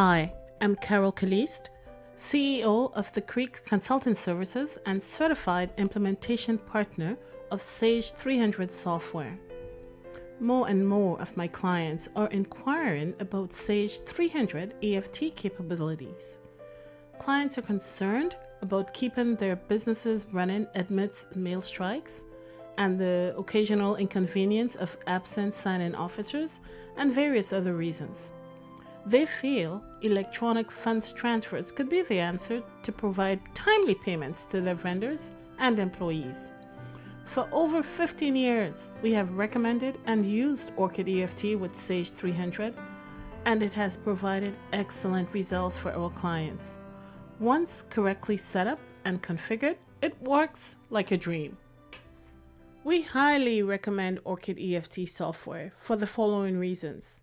Hi, I'm Carol Caliste, CEO of the Creek Consulting Services and Certified Implementation Partner of Sage 300 software. More and more of my clients are inquiring about Sage 300 EFT capabilities. Clients are concerned about keeping their businesses running amidst mail strikes and the occasional inconvenience of absent sign-in officers and various other reasons. They feel electronic funds transfers could be the answer to provide timely payments to their vendors and employees. For over 15 years, we have recommended and used Orchid Eft with Sage 300, and it has provided excellent results for our clients. Once correctly set up and configured, it works like a dream. We highly recommend Orchid Eft software for the following reasons.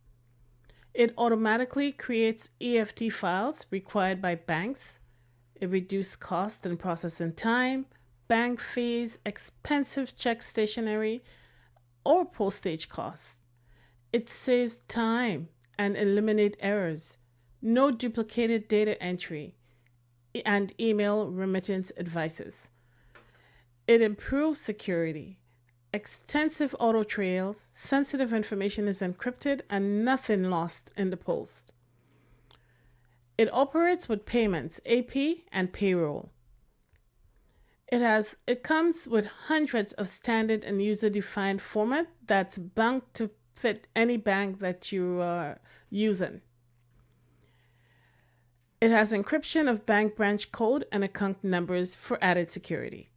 It automatically creates EFT files required by banks. It reduces cost and processing time, bank fees, expensive check stationery, or postage costs. It saves time and eliminates errors, no duplicated data entry, and email remittance advices. It improves security. Extensive auto trails, sensitive information is encrypted, and nothing lost in the post. It operates with payments, AP, and payroll. It comes with hundreds of standard and user-defined format that's bound to fit any bank that you are using. It has encryption of bank branch code and account numbers for added security.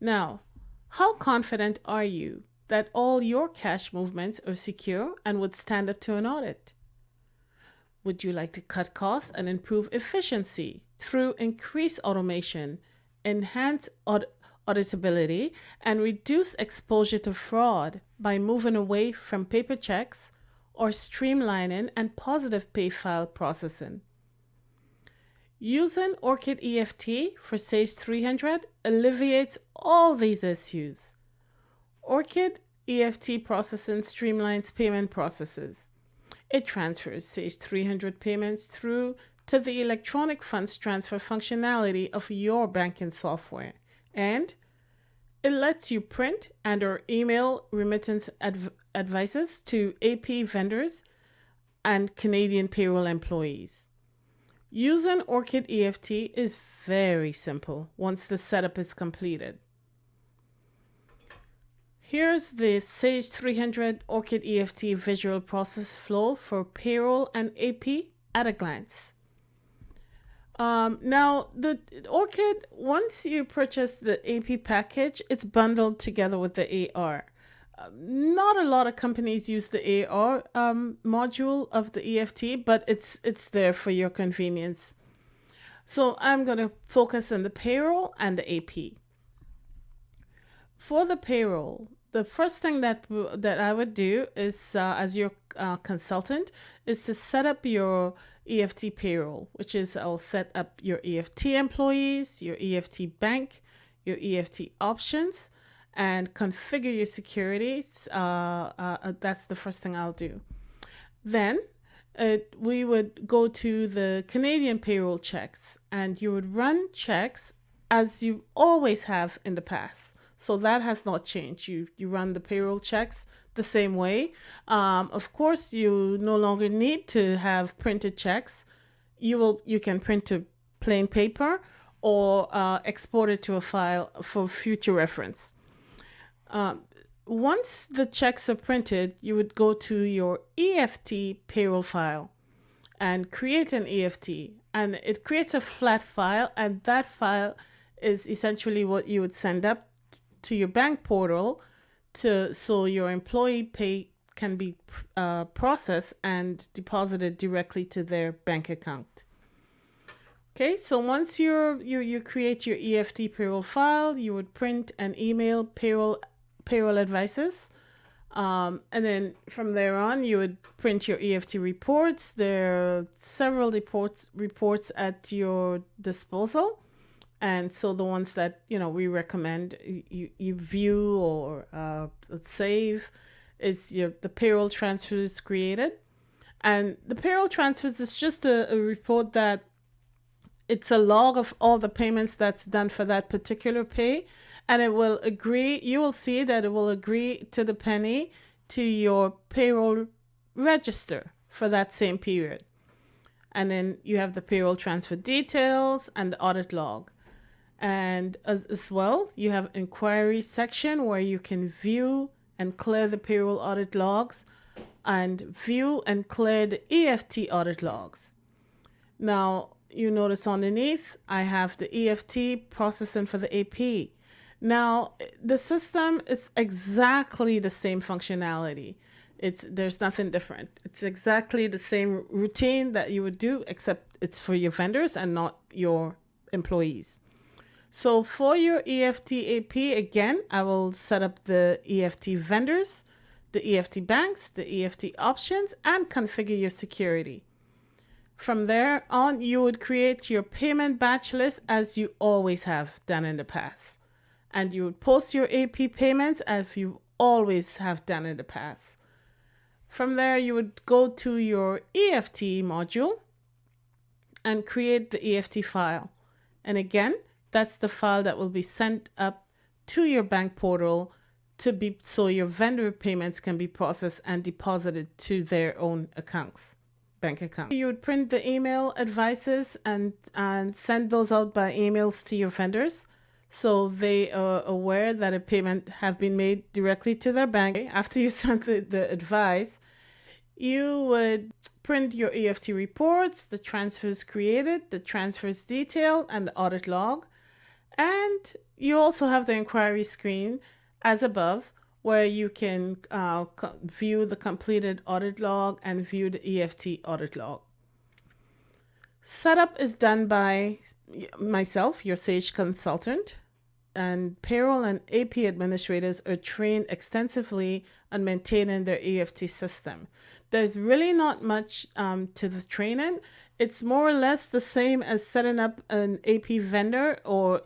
Now, how confident are you that all your cash movements are secure and would stand up to an audit? Would you like to cut costs and improve efficiency through increased automation, enhance auditability, and reduce exposure to fraud by moving away from paper checks or streamlining and positive pay file processing? Using Orchid Eft for Sage 300 alleviates all these issues. Orchid Eft processing streamlines payment processes. It transfers Sage 300 payments through to the electronic funds transfer functionality of your banking software, and it lets you print and or email remittance advices to AP vendors and Canadian payroll employees. Using Orchid Eft is very simple once the setup is completed. Here's the Sage 300 Orchid Eft visual process flow for payroll and AP at a glance. Now, the Orchid, once you purchase the AP package, it's bundled together with the AR. Not a lot of companies use the AR module of the EFT, but it's there for your convenience. So I'm going to focus on the payroll and the AP. For the payroll, the first thing that I would do is, as your consultant, is to set up your EFT payroll, which is I'll set up your EFT employees, your EFT bank, your EFT options, and configure your securities. That's the first thing I'll do. Then we would go to the Canadian payroll checks, and you would run checks as you always have in the past. So that has not changed. You run the payroll checks the same way. Of course, you no longer need to have printed checks. You can print to plain paper or export it to a file for future reference. Once the checks are printed, you would go to your EFT payroll file and create an EFT. And it creates a flat file, and that file is essentially what you would send up to your bank portal so your employee pay can be processed and deposited directly to their bank account. Okay, so once you create your EFT payroll file, you would print and email payroll advices. And then from there on, you would print your EFT reports. There are several reports at your disposal. And so the ones that, we recommend you view or save is the payroll transfers created. And the payroll transfers is just a report that it's a log of all the payments that's done for that particular pay, and it will agree, you will see that it will agree to the penny to your payroll register for that same period. And then you have the payroll transfer details and the audit log. And as well, you have inquiry section where you can view and clear the payroll audit logs and view and clear the EFT audit logs. Now, you notice underneath, I have the EFT processing for the AP. Now, the system is exactly the same functionality. There's nothing different. It's exactly the same routine that you would do, except it's for your vendors and not your employees. So for your EFT AP, again, I will set up the EFT vendors, the EFT banks, the EFT options, and configure your security. From there on, you would create your payment batch list as you always have done in the past. And you would post your AP payments as you always have done in the past. From there, you would go to your EFT module and create the EFT file. And again, that's the file that will be sent up to your bank portal so your vendor payments can be processed and deposited to their own accounts. Bank account. You would print the email advices and send those out by emails to your vendors so they are aware that a payment have been made directly to their bank. After you send the advice, you would print your EFT reports, the transfers created, the transfers detailed, and the audit log. And you also have the inquiry screen as above, where you can view the completed audit log and view the EFT audit log. Setup is done by myself, your Sage consultant, and payroll and AP administrators are trained extensively on maintaining their EFT system. There's really not much to the training. It's more or less the same as setting up an AP vendor or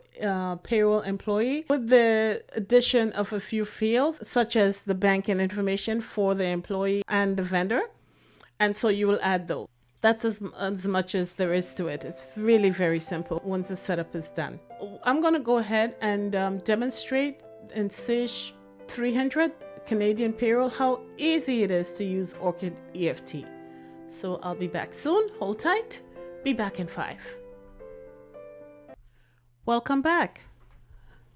payroll employee with the addition of a few fields, such as the banking information for the employee and the vendor. And so you will add those. That's as much as there is to it. It's really very simple once the setup is done. I'm going to go ahead and demonstrate in Sage 300 Canadian Payroll how easy it is to use Orchid EFT. So I'll be back soon. Hold tight. Be back in 5. Welcome back.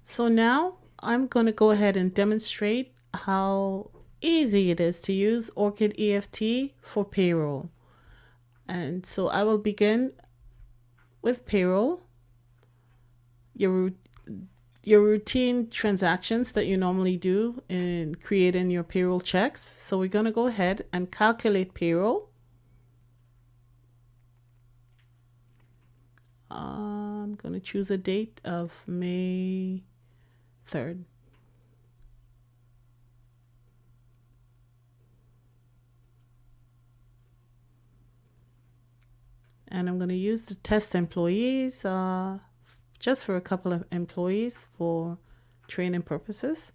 So now I'm going to go ahead and demonstrate how easy it is to use Orchid EFT for payroll. And so I will begin with payroll, your routine transactions that you normally do in creating your payroll checks. So we're going to go ahead and calculate payroll. I'm going to choose a date of May 3rd. And I'm going to use the test employees just for a couple of employees for training purposes.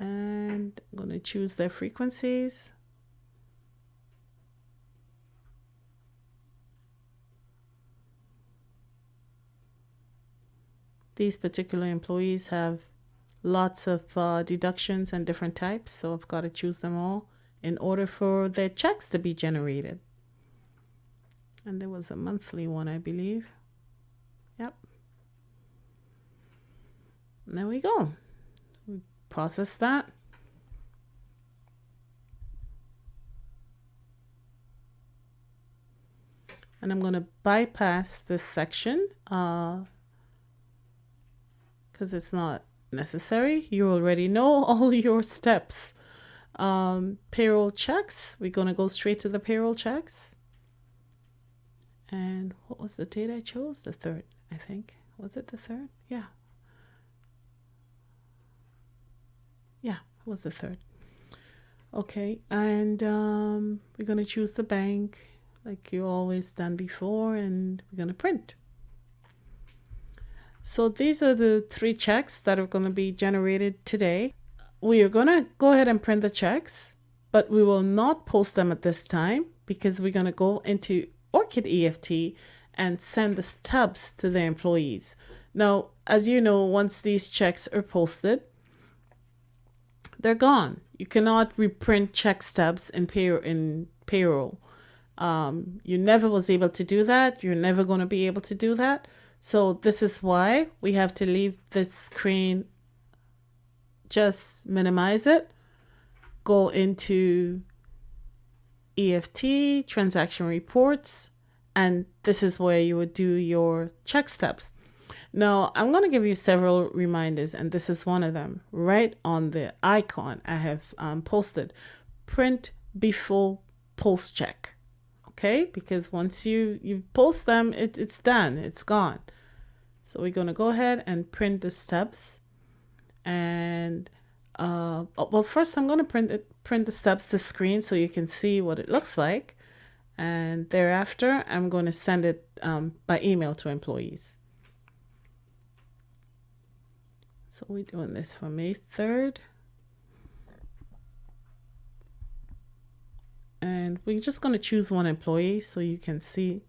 And I'm going to choose their frequencies. These particular employees have lots of deductions and different types, so I've got to choose them all in order for their checks to be generated. And there was a monthly one, I believe. Yep. And there we go. We process that. And I'm going to bypass this section because it's not necessary. You already know all your steps. Payroll checks. We're going to go straight to the payroll checks. And what was the date I chose? The 3rd, I think. Was it the 3rd? Yeah. Yeah, it was the 3rd. Okay, and we're going to choose the bank like you always done before, and we're going to print. So these are the 3 checks that are going to be generated today. We are going to go ahead and print the checks, but we will not post them at this time because we're going to go into Orchid EFT and send the stubs to the employees. Now, as you know, once these checks are posted, they're gone. You cannot reprint check stubs in payroll. You never was able to do that. You're never going to be able to do that. So this is why we have to leave this screen, just minimize it, go into EFT, transaction reports, and this is where you would do your check stubs. Now, I'm going to give you several reminders, and this is one of them. Right on the icon, I have posted print before post check. Okay, because once you post them, it's done, it's gone. So we're going to go ahead and print the stubs. And well, first I'm going to print the stubs to screen so you can see what it looks like. And thereafter, I'm going to send it by email to employees. So we're doing this for May 3rd. And we're just going to choose one employee so you can see.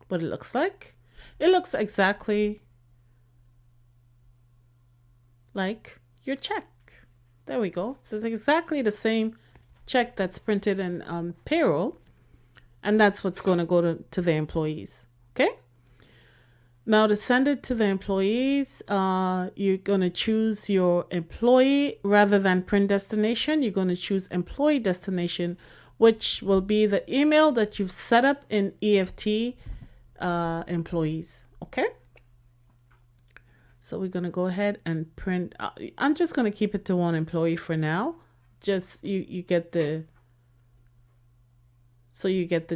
What it looks like. It looks exactly like your check. There we go. So it's exactly the same check that's printed in payroll, and that's what's going to go to the employees. Okay. Now to send it to the employees, you're going to choose your employee rather than print destination. You're going to choose employee destination, which will be the email that you've set up in EFT employees. Okay. So we're going to go ahead and print. I'm just going to keep it to one employee for now. Just you get the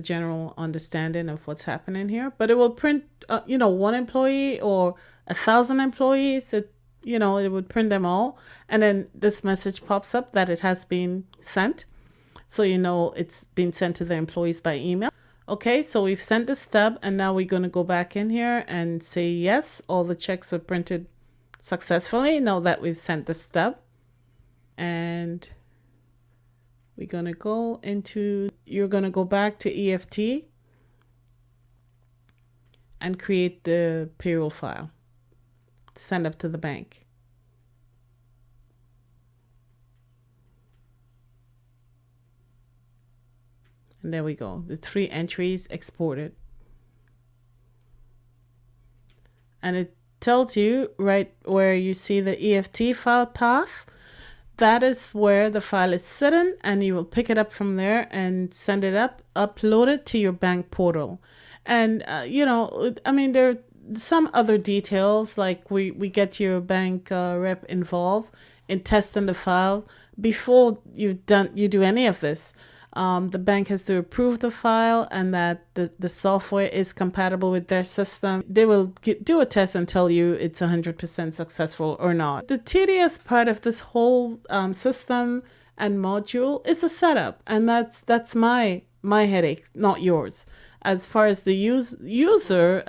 general understanding of what's happening here. But it will print, one employee or 1,000 employees. It would print them all. And then this message pops up that it has been sent. So it's been sent to the employees by email. Okay, so we've sent the stub, and now we're going to go back in here and say, yes, all the checks are printed successfully now that we've sent the stub. And we're going to you're going to go back to EFT and create the payroll file, send up to the bank. And there we go. The 3 entries exported. And it tells you right where you see the EFT file path. That is where the file is sitting, and you will pick it up from there and send it upload it to your bank portal. And, there are some other details, like we get your bank rep involved in testing the file before you do any of this. The bank has to approve the file and that the software is compatible with their system. They will do a test and tell you it's 100% successful or not. The tedious part of this whole system and module is the setup, and that's my headache, not yours. As far as the user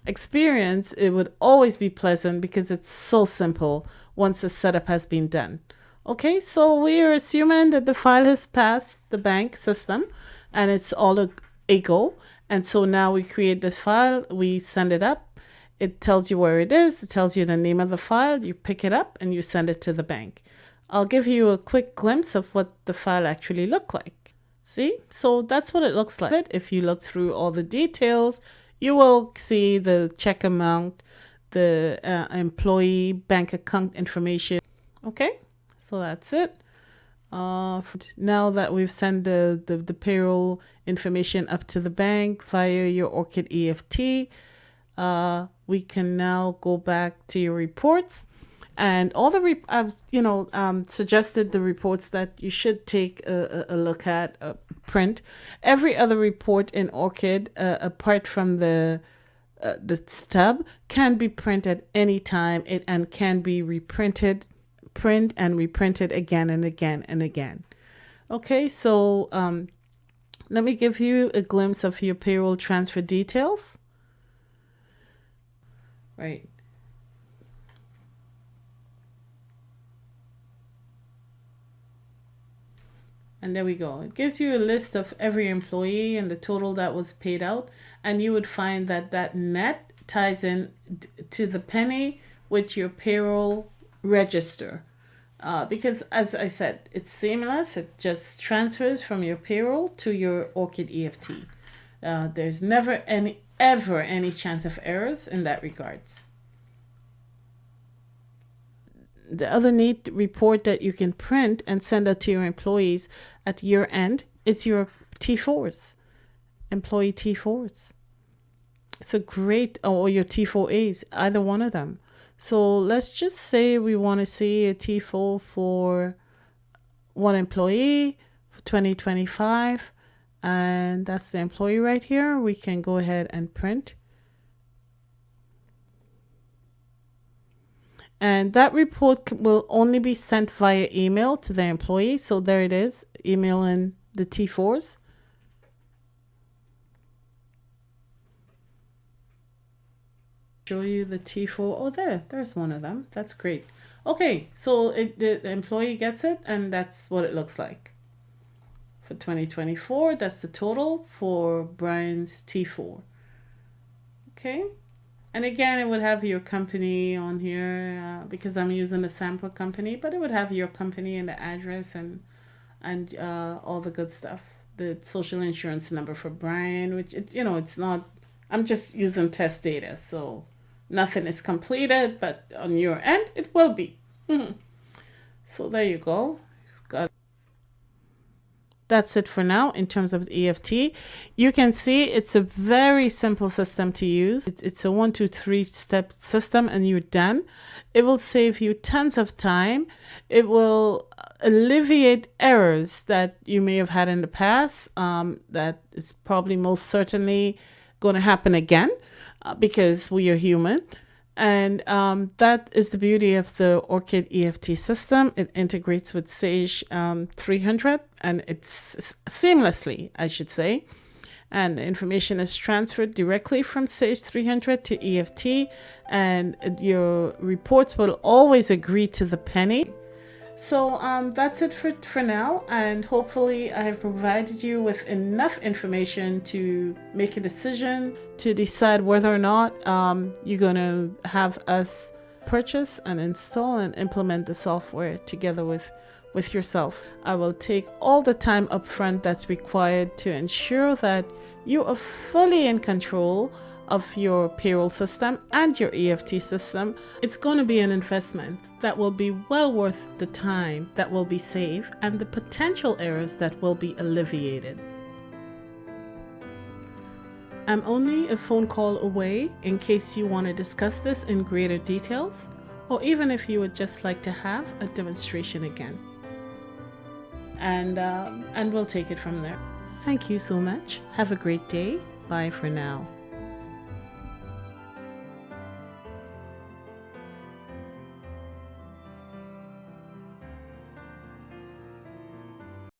experience, it would always be pleasant because it's so simple once the setup has been done. Okay, so we are assuming that the file has passed the bank system and it's all a go. And so now we create this file, we send it up. It tells you where it is. It tells you the name of the file. You pick it up and you send it to the bank. I'll give you a quick glimpse of what the file actually looked like. See, so that's what it looks like. If you look through all the details, you will see the check amount, the employee bank account information. Okay. So that's it. Now that we've sent the payroll information up to the bank via your Orchid EFT, we can now go back to your reports. And all the I've suggested the reports that you should take a look at, print. Every other report in Orchid, apart from the stub, can be printed anytime and can be reprinted. Print and reprinted again and again and again. Okay, so let me give you a glimpse of your payroll transfer details. Right. And there we go. It gives you a list of every employee and the total that was paid out. And you would find that that net ties in to the penny with your payroll register. Because as I said, it's seamless. It just transfers from your payroll to your Orchid EFT. There's never ever any chance of errors in that regards. The other neat report that you can print and send out to your employees at year end is your T4s, employee T4s. It's a great, or your T4As, either one of them. So let's just say we want to see a T4 for one employee for 2025, and that's the employee right here. We can go ahead and print. And that report will only be sent via email to the employee. So there it is, emailing the T4s. Show you the T4. Oh, there's one of them. That's great. Okay, so the employee gets it, and that's what it looks like. For 2024, that's the total for Brian's T4. Okay. And again, it would have your company on here because I'm using a sample company, but it would have your company and the address and all the good stuff. The social insurance number for Brian, which it's not. I'm just using test data, so nothing is completed, but on your end, it will be. So there you go. Got. That's it for now in terms of the EFT. You can see it's a very simple system to use. It's a 1, 2, 3 step system and you're done. It will save you tons of time. It will alleviate errors that you may have had in the past. That is probably most certainly going to happen again because we are human. And that is the beauty of the Orchid EFT system. It integrates with Sage 300 and it's seamlessly, I should say. And the information is transferred directly from Sage 300 to EFT, and your reports will always agree to the penny. So that's it for now, and hopefully I have provided you with enough information to make a decision to decide whether or not you're going to have us purchase and install and implement the software together with yourself. I will take all the time upfront that's required to ensure that you are fully in control of your payroll system and your EFT system. It's going to be an investment that will be well worth the time that will be saved and the potential errors that will be alleviated. I'm only a phone call away in case you want to discuss this in greater details, or even if you would just like to have a demonstration again. And we'll take it from there. Thank you so much. Have a great day. Bye for now.